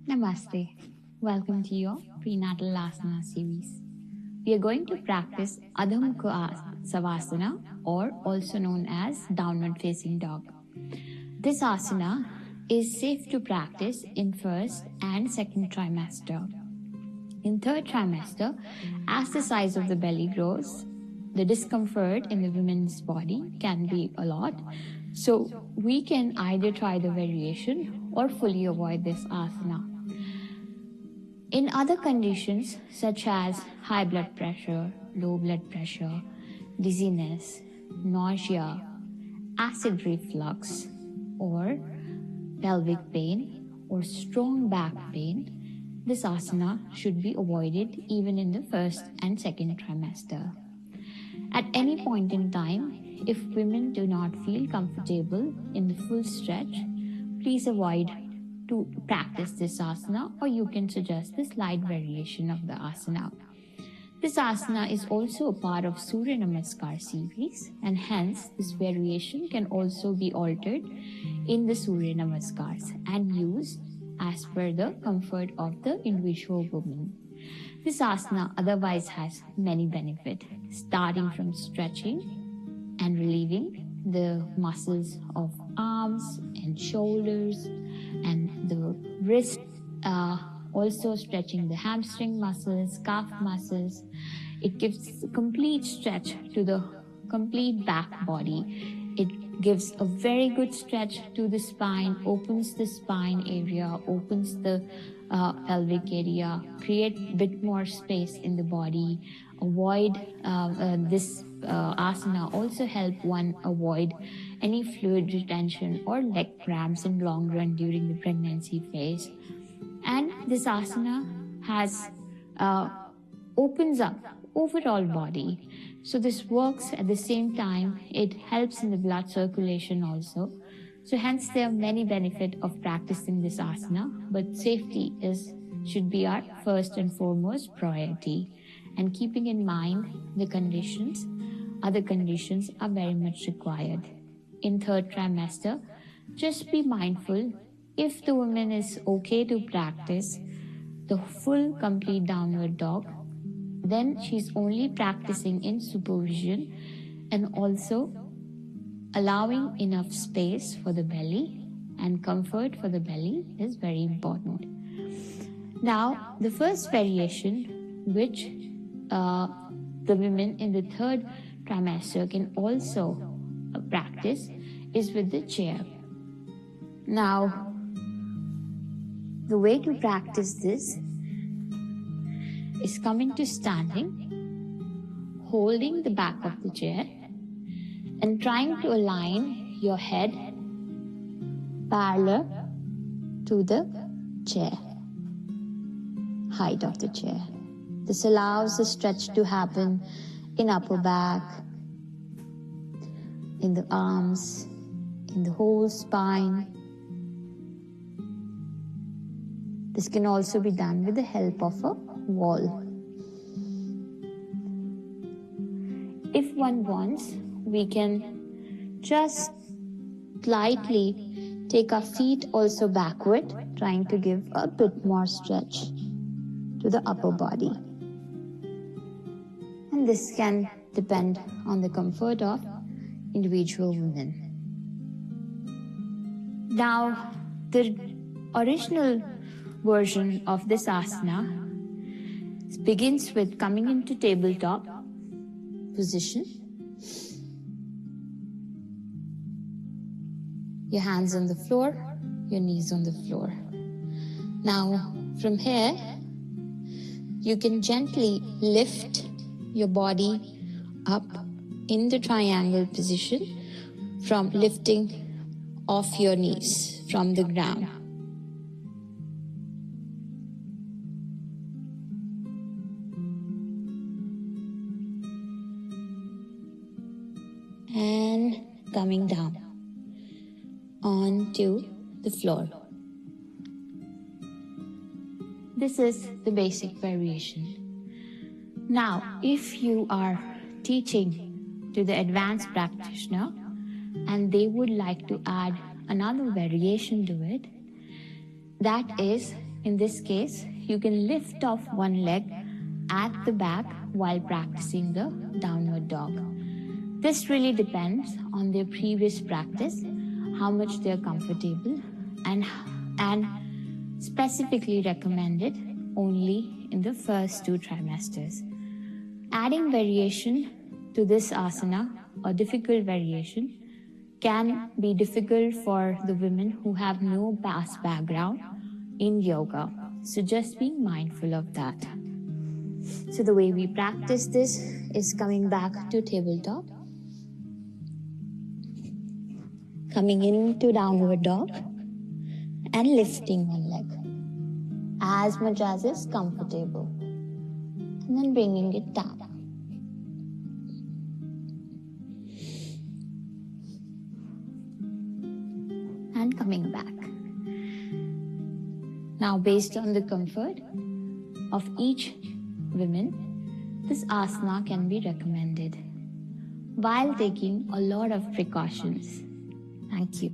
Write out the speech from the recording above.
Namaste. Welcome to your prenatal asana series. We are going to practice Adho Mukha Savasana, or also known as downward facing dog. This asana is safe to practice in first and second trimester. In third trimester, as the size of the belly grows, the discomfort in the woman's body can be a lot. So we can either try the variation or fully avoid this asana. In other conditions such as high blood pressure, low blood pressure, dizziness, nausea, acid reflux, or pelvic pain or strong back pain, this asana should be avoided even in the first and second trimester. At any point in time, if women do not feel comfortable in the full stretch, please avoid to practice this asana, or you can suggest the slight variation of the asana. This asana is also a part of Surya Namaskar series, and hence this variation can also be altered in the Surya Namaskars and used as per the comfort of the individual woman. This asana otherwise has many benefits, starting from stretching and relieving the muscles of arms and shoulders and the wrist, also stretching the hamstring muscles, calf muscles. It gives a complete stretch to the complete back body. It gives a very good stretch to the spine, opens the spine area, opens the pelvic area, create a bit more space in the body. This asana also help one avoid any fluid retention or leg cramps in long run during the pregnancy phase. And this asana has opens up overall body. So this works at the same time. It helps in the blood circulation also. So hence there are many benefits of practicing this asana, but safety should be our first and foremost priority. And keeping in mind the conditions, other conditions are very much required. In third trimester, just be mindful if the woman is okay to practice the full complete downward dog, then she's only practicing in supervision and also allowing enough space for the belly, and comfort for the belly is very important. Now, the first variation which the women in the third trimester can also practice is with the chair. Now, the way to practice this is coming to standing, holding the back of the chair, and trying to align your head parallel to the chair, height of the chair. This allows the stretch to happen in upper back, in the arms, in the whole spine. This can also be done with the help of a wall. If one wants, we can just slightly take our feet also backward, trying to give a bit more stretch to the upper body. And this can depend on the comfort of individual women. Now, the original version of this asana begins with coming into tabletop position. Your hands on the floor, your knees on the floor. Now, from here, you can gently lift your body up in the triangle position from lifting off your knees from the ground. And coming down onto the floor. This is the basic variation. Now, if you are teaching to the advanced practitioner and they would like to add another variation to it, that is In this case, you can lift off one leg at the back while practicing the downward dog. This really depends on their previous practice, how much they are comfortable, and specifically recommended only in the first 2 trimesters. Adding variation to this asana, or difficult variation, can be difficult for the women who have no past background in yoga. So just being mindful of that. So the way we practice this is coming back to tabletop, coming into downward dog, and lifting one leg as much as is comfortable, and then bringing it down. And coming back. Now, based on the comfort of each woman, this asana can be recommended while taking a lot of precautions. Thank you.